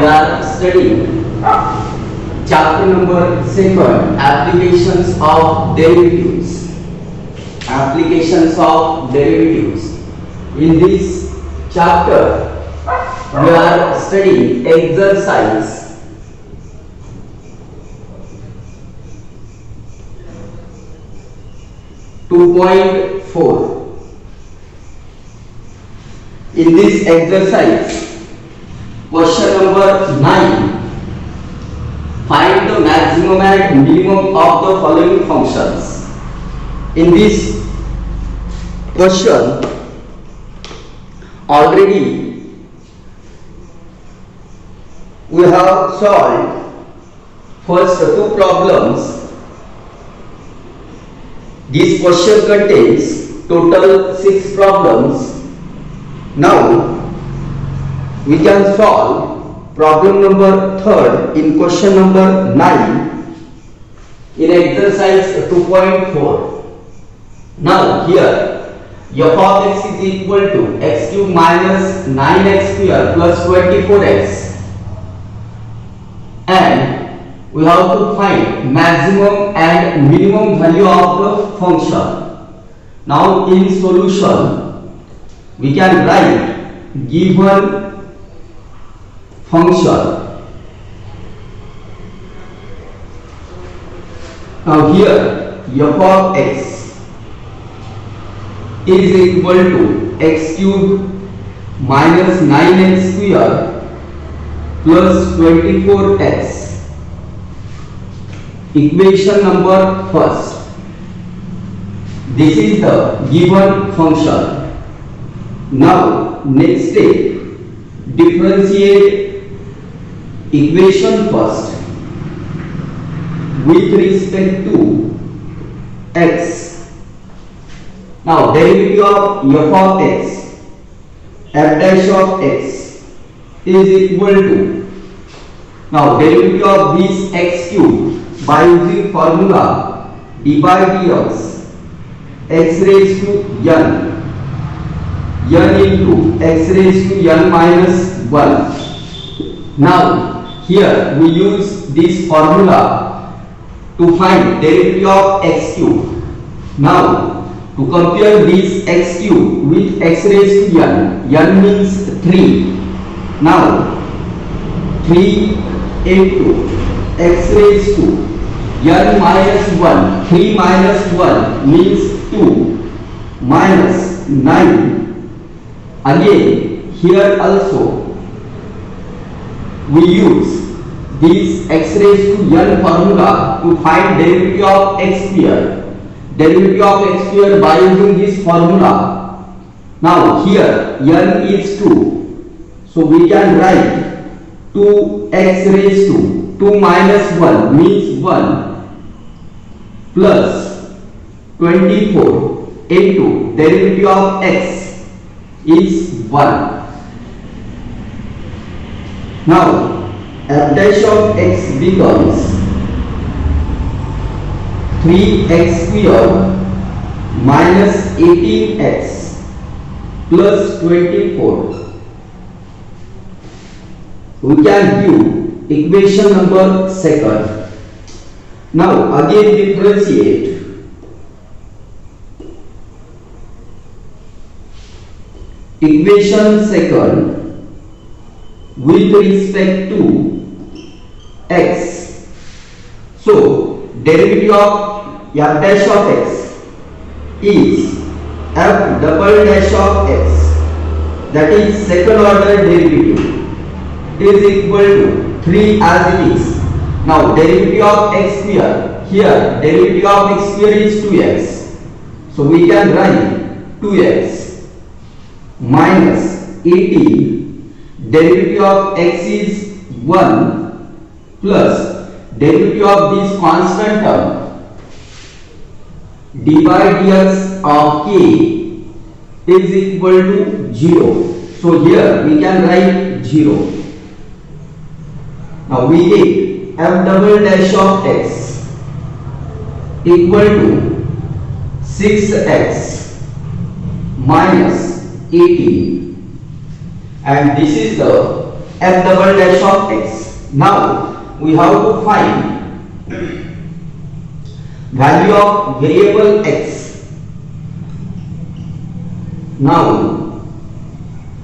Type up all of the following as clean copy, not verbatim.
are studying chapter number 7, applications of derivatives. Applications of derivatives. In this chapter, we are studying exercise 2.4. In this exercise, question number 9, find the maximum and minimum of the following functions. In this question, already we have solved first two problems. This question contains total 6 problems. Now we can solve problem number 3rd in question number 9 in exercise 2.4. Now here f of x is equal to x cube minus 9x square plus 24x, and we have to find maximum and minimum value of the function. Now in solution we can write given function. Now here f of x is equal to x cube minus 9x square plus 24x. Equation number first. This is the given function. Now next step, differentiate equation first with respect to x. Now derivative of f of x, f dash of x is equal to, now derivative of this x cube by using formula d by dx x raised to n into x raised to n minus 1. Now here we use this formula to find derivative of x cube. Now to compare this x cube with x raised to n means 3. Now 3 into x raised to n minus 1, 3 minus 1 means 2 minus 9. Again here also we use this x raised to n formula to find derivative of x square. Derivative of x square by using this formula. Now here n is 2, so we can write 2x raised to 2 minus 1 means 1 plus 24 into derivative of x is 1. Now f dash of x becomes 3x square minus 18x plus 24. We can view equation number 2nd. Now again differentiate equation 2nd with respect to x. So derivative of f dash of x is f double dash of x, that is second order derivative, is equal to 3 as it is. Now derivative of x square, here derivative of x square is 2x, so we can write 2x minus 18, derivative of x is 1 plus derivative of this constant term d by dx of k is equal to 0. So here we can write 0. Now we get f double dash of x equal to 6x minus 18, and this is the f double dash of x. Now we have to find value of variable x. Now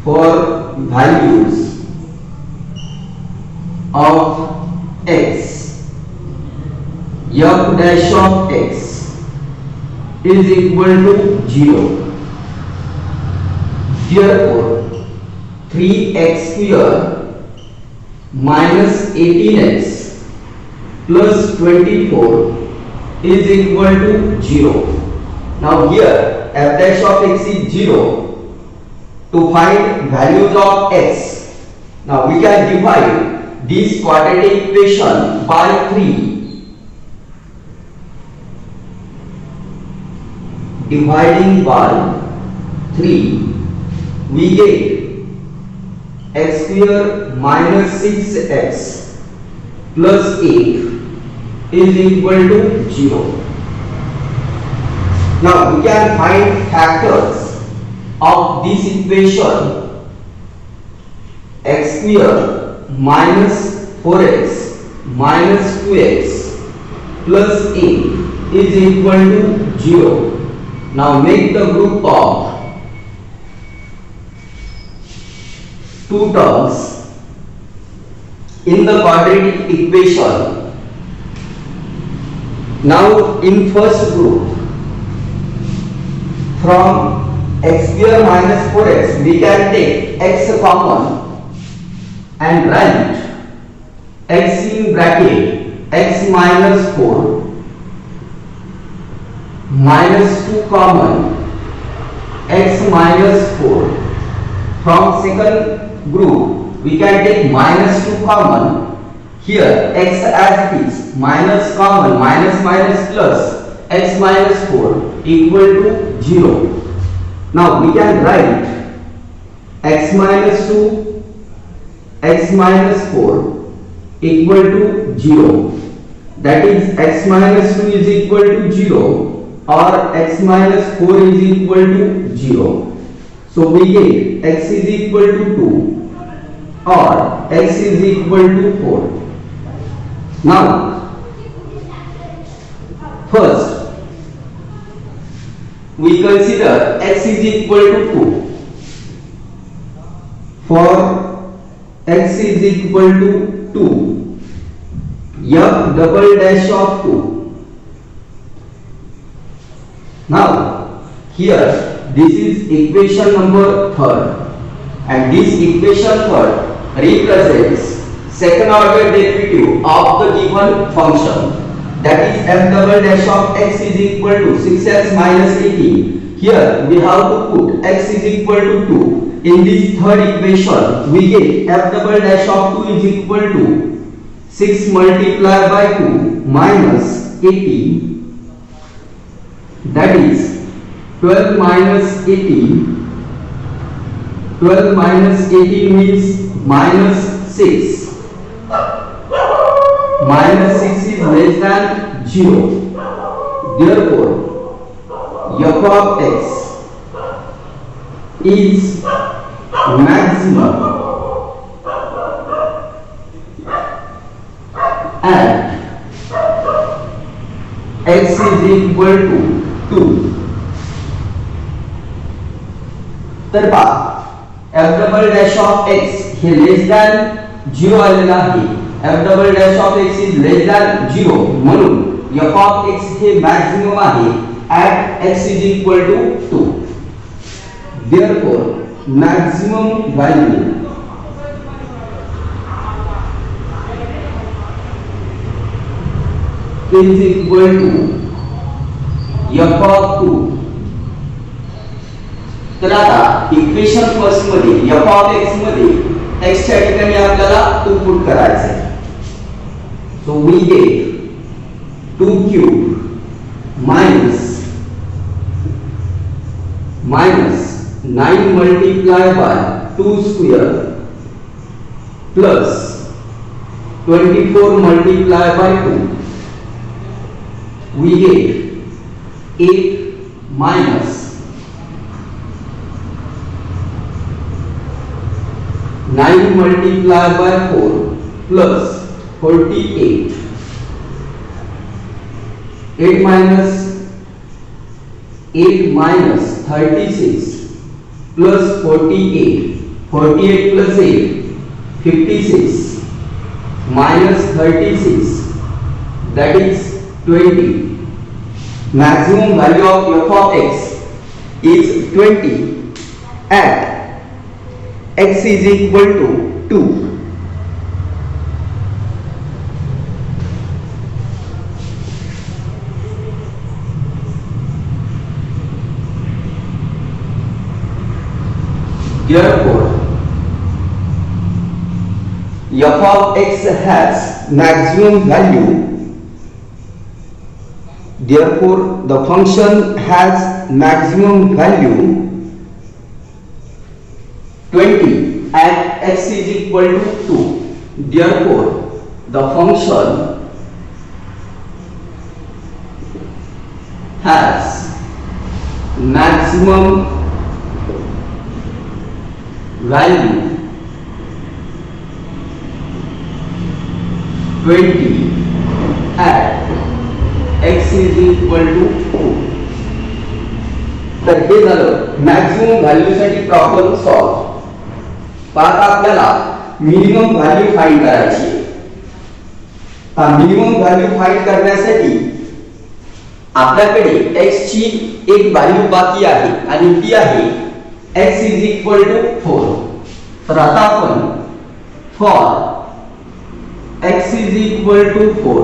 for values of x, f dash of x is equal to 0. Therefore 3x square minus 18x plus 24 is equal to 0. Now here f dash of x is 0. To find values of x, now we can divide this quadratic equation by 3. Dividing by 3, we get x square minus 6x plus 8 is equal to 0. Now we can find factors of this equation. X square minus 4x minus 2x plus 8 is equal to 0. Now make the group of two terms in the quadratic equation. Now in first group, from x square minus 4x we can take x common and write x in bracket x minus 4 minus 2 common x minus 4. From second group we can take minus 2 common. Here x as it is, minus common, minus minus plus x minus 4 equal to 0. Now we can write x minus 2, x minus 4 equal to 0. That is x minus 2 is equal to 0 or x minus 4 is equal to 0. So we get x is equal to 2 or x is equal to 4. Now first we consider x is equal to 2. For x is equal to 2, f double dash of 2. Now here this is equation number 3rd, and this equation 3rd represents second order derivative of the given function. That is f double dash of x is equal to 6x minus 18. Here we have to put x is equal to 2. In this third equation we get f double dash of 2 is equal to 6 multiplied by 2 minus 18. That is 12 minus 18. 12 minus 18 means minus 6. Minus 6 is less than 0. Therefore, f of x is maximum and x is equal to 2. तर पहा f double dash of x hey less than 0 आलेला आहे. f double dash of x is less than 0 म्हणून f of x हे maximum आहे at x is equal to 2. Therefore maximum value is equal to f of 2. तर आता equation first मध्ये f of x मध्ये x च्या ठिकाणी आपल्याला 2 पुट करायचे आहे. So we get 2 cube minus 9 multiplied by 2 square plus 24 multiplied by 2. We get 8 minus 9 multiplied by 4 plus 48. 8 minus 36 plus 48. 48 plus 8, 56 minus 36, that is 20. Maximum value of f of x is 20 at x is equal to 2. Therefore, f of x has maximum value. Therefore, the function has maximum value 20 at x is equal to 2. Therefore, the function has maximum value 20 at x is equal to 2. तर हे झालं maximum value साठी problem solve. आता आपल्याला minimum value find करायची आहे. तर minimum value find करण्यासाठी आपल्याकडे x ची एक व्हॅल्यू बाकी आहे आणि ती आहे x is equal to 4. तर आता आपण for x is equal to 4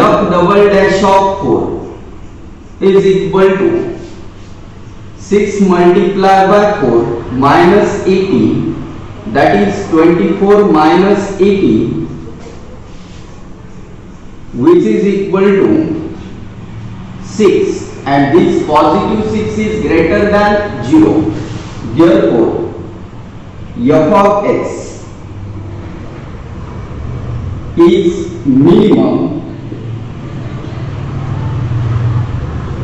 f double dash of 4 is equal to 6 multiplied by 4 minus 18, that is 24 minus 18, which is equal to 6, and this positive 6 is greater than 0. Therefore, f of x is minimum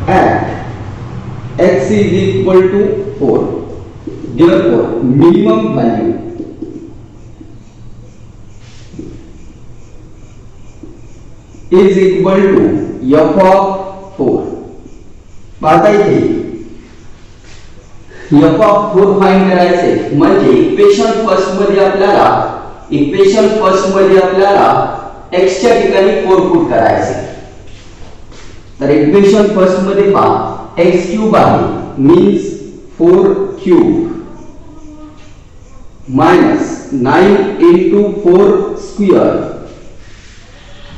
at x is equal to 4. Therefore, minimum value is equal to f of 4. आता इथे f of 4 find करायचे म्हणजे equation first मध्ये आपल्याला x च्या ठिकाणी 4 put करायचे. तर इक्वेशन फर्स्ट मध्ये पहा x क्यूब आहे means 4 cube minus 9 into 4 square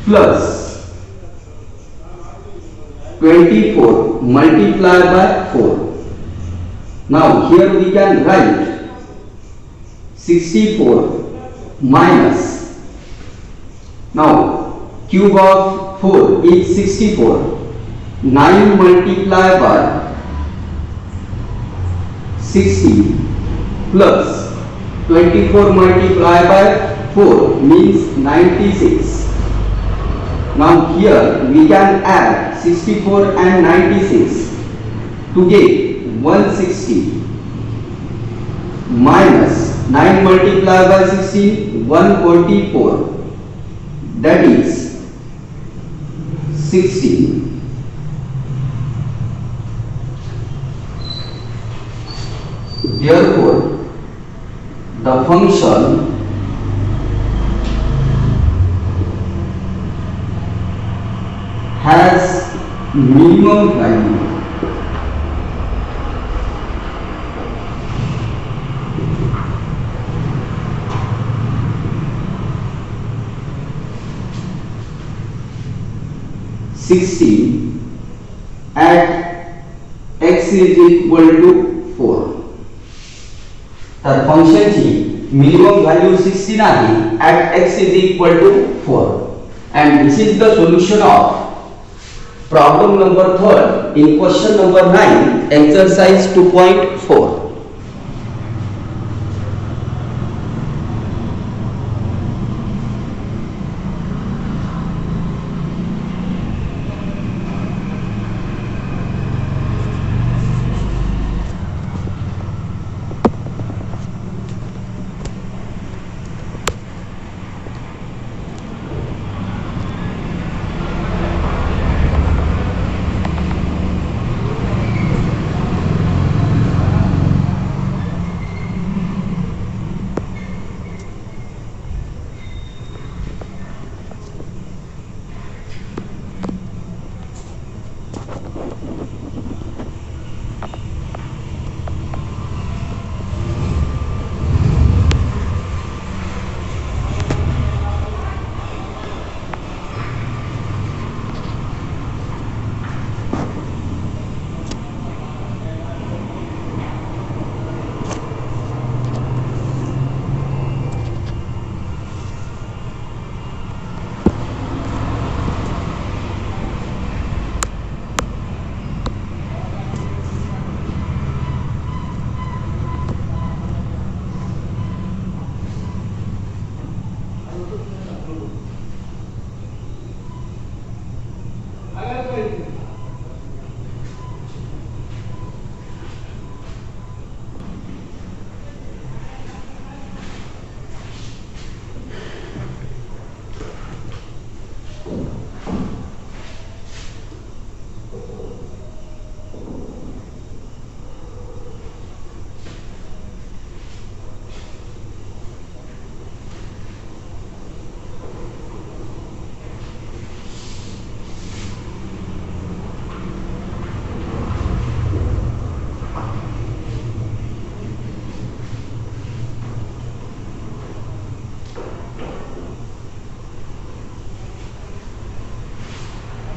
plus 24 multiplied by 4. Now here we can write 64 minus, now cube of 4 is 64, 9 multiplied by 60 plus 24 multiplied by 4 means 96. Now here we can add 64 and 96 to get 160 minus 9 multiplied by 16, 144, that is 60. Therefore, the function has minimum value at x is equal to 4. तर function ची minimum value 16 आहे at x is equal to 4, and this is the solution of problem number 3 in question number 9 exercise 2.4.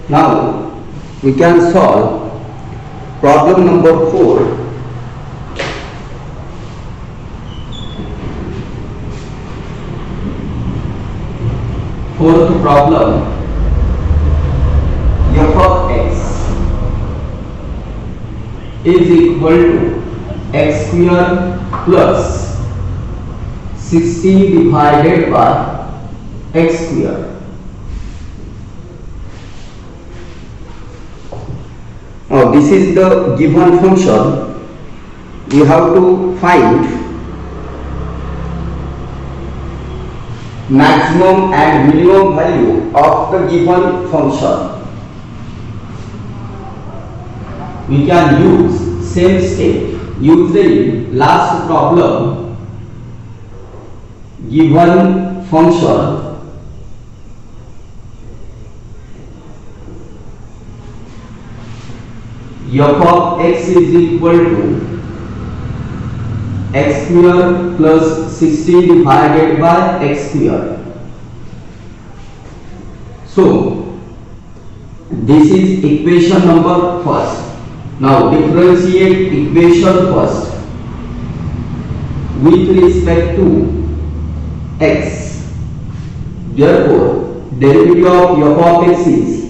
Now we can solve problem number 4. Fourth problem, f of x is equal to x square plus 16 divided by x square. Now this is the given function. We have to find maximum and minimum value of the given function. We can use same step. Usually last problem, given function f of x is equal to x square plus 16 divided by x square. So this is equation number first. Now differentiate equation first with respect to x. Therefore derivative of f of x is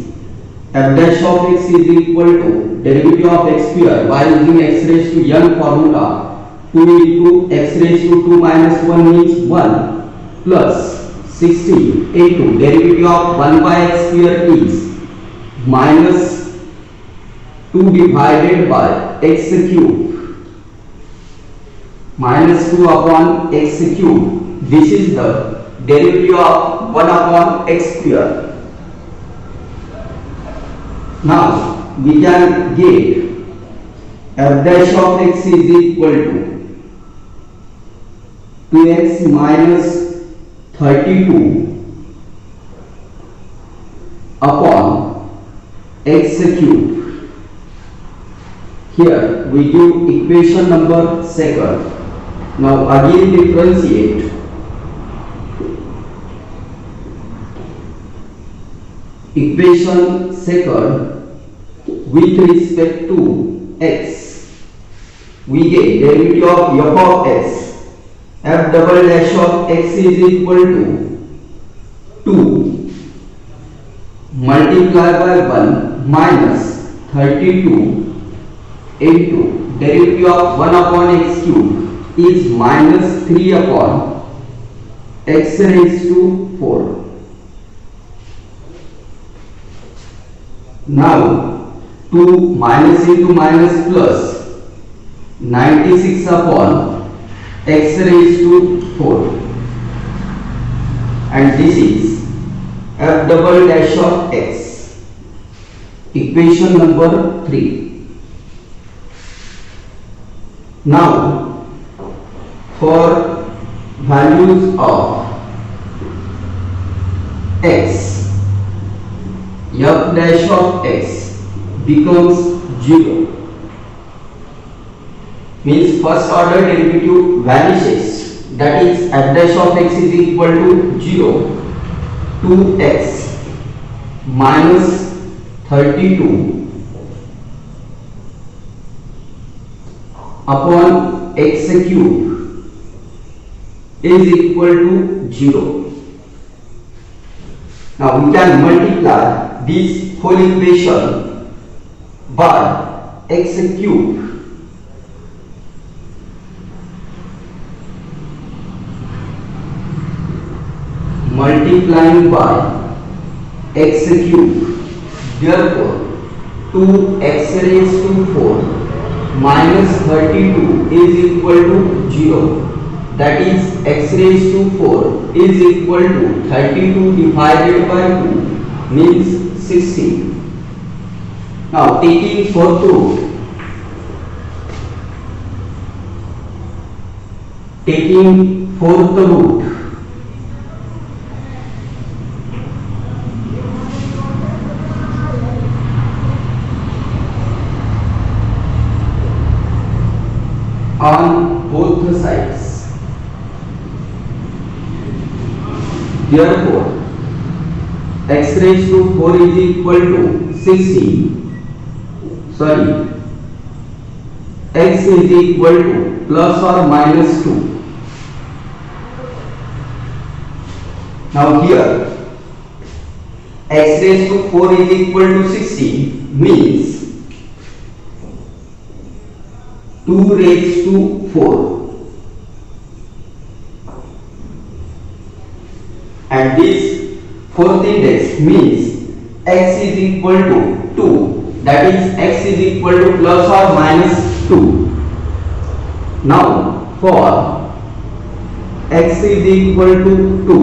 f dash of x is equal to derivative of x square by using x raised to n formula. 2 into x raised to 2 minus 1 means 1 plus 16 into derivative of 1 by x square is minus 2 divided by x cube minus 2 upon x cube. This is the derivative of 1 upon x square. Now we can get f dash of x is equal to 2x minus 32 upon x cube. Here we give equation number second. Now again differentiate. Equation second with respect to x. We get derivative of f of x. F double dash of x is equal to 2 multiplied by 1 minus 32 into derivative of 1 upon x cube is minus 3 upon x raised to 4. Now 2 minus into minus plus 96 upon x raised to 4, and this is f double dash of x. Equation number 3. Now for values of x, f dash of x becomes 0. Means first order derivative vanishes, that is f dash of x is equal to 0. 2x minus 32 upon x cube is equal to 0. Now we can multiply this whole equation by x cube multiplying by x cube. Therefore 2x raised to 4 minus 32 is equal to 0. That is x raised to 4 is equal to 32 divided by 2 means 16. Now taking fourth root, taking fourth root, on both sides. Therefore, x raised to 4 is equal to 16. Sorry, x is equal to plus or minus 2. Now here, x raised to 4 is equal to 16 means 2 raised to 4. And this fourth index means x is equal to 2, that is x is equal to plus or minus 2. Now for x is equal to 2,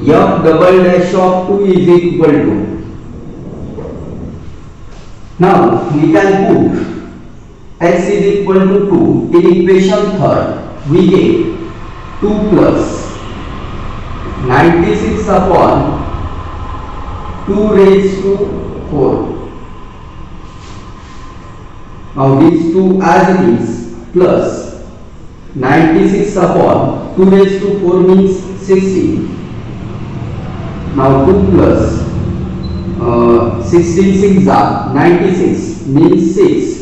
f double dash of 2 is equal to, now we can put x is equal to 2 in equation third. We get 2 plus 96 upon 2 raised to 4. Now these 2 as it is plus 96 upon 2 raised to 4 means 16. Now 2 plus 16 6 are 96 means 6,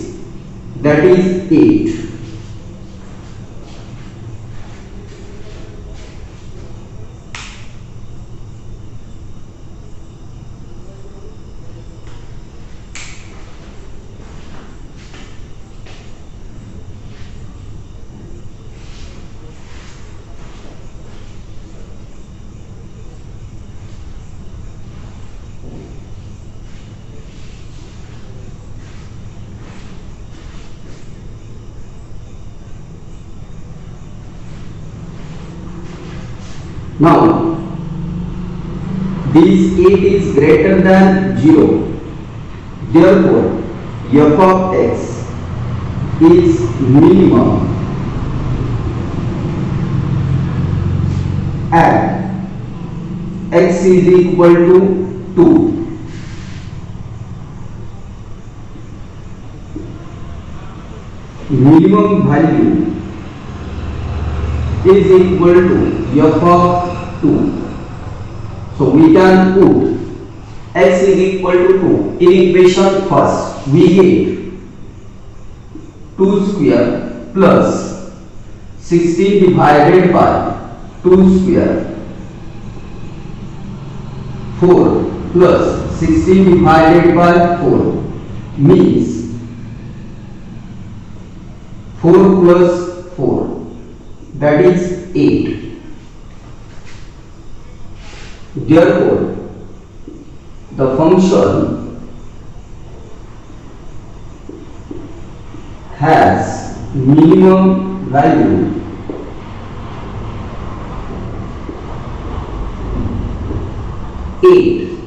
that is 8. Now, this 8 is greater than 0. Therefore, f of x is minimum at x is equal to 2. Minimum value is equal to f of 2. So we can put x is equal to 2 in equation first. We get 2 square plus 16 divided by 2 square, 4 plus 16 divided by 4 means 4 plus 4, that is 8. Therefore, the function has minimum value eight.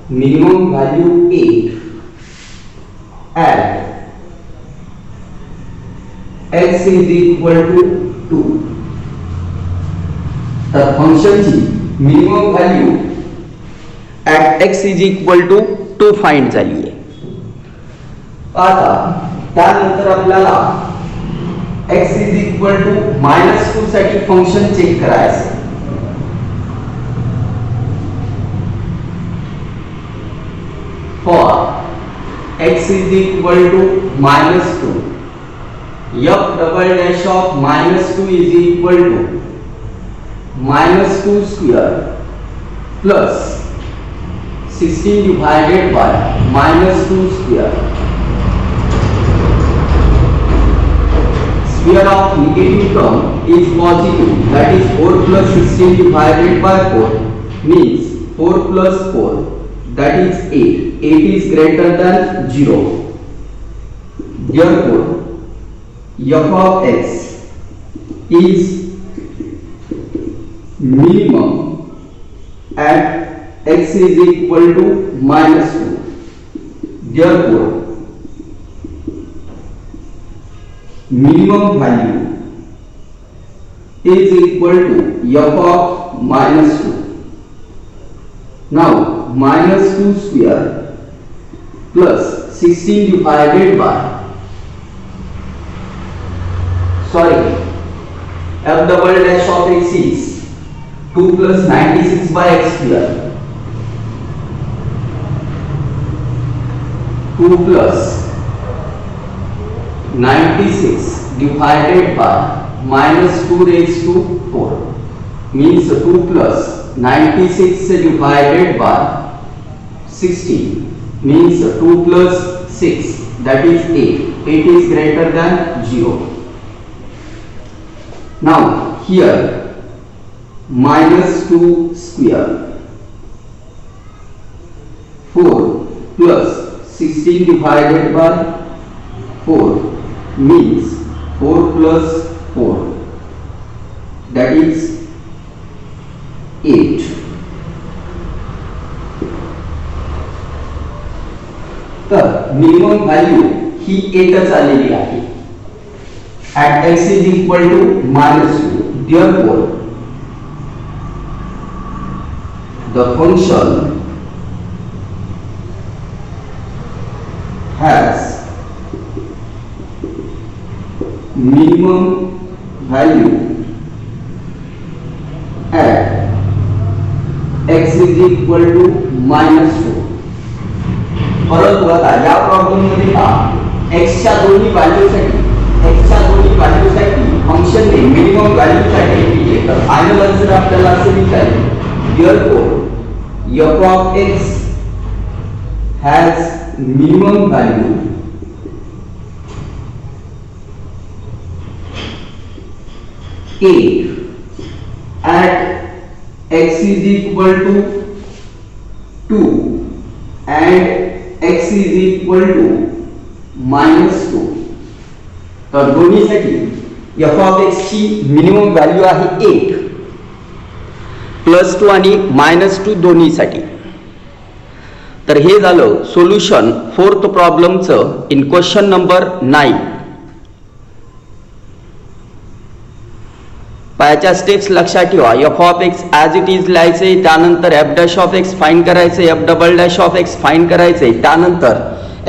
Minimum value 8 at x is equal to 2. The function g minimum value at x is equal to 2 find झाली. आता त्यानंतर आपल्याला x is equal to -2 साठी function check करायचं. For x is equal to -2, f double dash of -2 is equal to -2 square plus 16 divided by -2 square. square of negative term is positive, that is 4 plus 16 divided by 4 means 4 plus 4, that is 8. 8 is greater than 0. Therefore, f of x is minimum at x is equal to minus 2. Therefore, minimum value is equal to f of minus 2. Now, minus 2 square plus 16 divided by, f double dash of x is 2 plus 96 by x square, 2 plus 96 divided by minus 2 raised to 4 means 2 plus 96 divided by 16 means 2 plus 6, that is 8. 8 is greater than 0. Now here minus 2 square, 4 plus 16 divided by 4 means 4 plus 4, that is 8. तर minimum value ही 8च आलेली आहे at x is equal to minus 2. Therefore, the function has minimum value at x is equal to minus 2. परंतु आता या problem मध्ये पहा x च्या दोन्ही व्हॅल्यूसाठी फंक्शनने मिनिमम व्हॅल्यू साठी दिले तर फायनल आन्सर आपल्याला असे निघाले. Therefore, f of x has minimum value at x is equal to 2 and x is equal to minus 2. तर दोन्हीसाठी f of x ची मिनिमम व्हॅल्यू आहे 8 प्लस 2 आणि मायनस 2 दोन्हीसाठी. तर हे झालं सोल्युशन फोर्थ प्रॉब्लेमचं इन क्वेश्चन नंबर 9. पायाच्या स्टेप्स लक्षात ठेवा. f of x as it is लिहायचे, त्यानंतर f dash of x find करायचे, f double dash of x find करायचे, त्यानंतर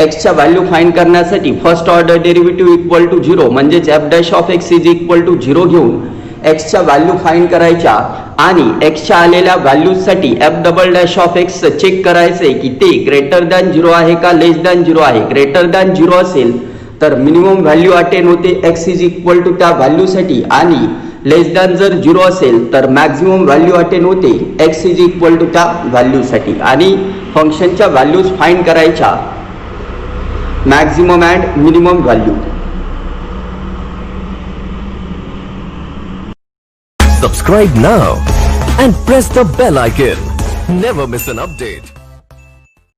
x च्या व्हॅल्यू फाइंड करण्यासाठी first order derivative equal to 0 म्हणजेच f dash of x is equal to 0 घेऊन x च्या व्हॅल्यू फाइंड करायच्या आणि x च्या आलेल्या व्हॅल्यूजसाठी f double dash of x check करायचे की ते ग्रेटर दॅन 0 आहे का लेस दॅन 0 आहे. ग्रेटर दॅन 0 असेल तर मिनिमम व्हॅल्यू अटेन होते x इज इक्वल टू त्या व्हॅल्यूसाठी आणि लेस दॅन जर 0 असेल तर मॅक्झिमम व्हॅल्यू अटेन होते x इज इक्वल टू त्या व्हॅल्यूसाठी आणि फंक्शनच्या व्हॅल्यूज फाइंड करायच्या maximum and minimum value. Subscribe now and press the bell icon. Never miss an update.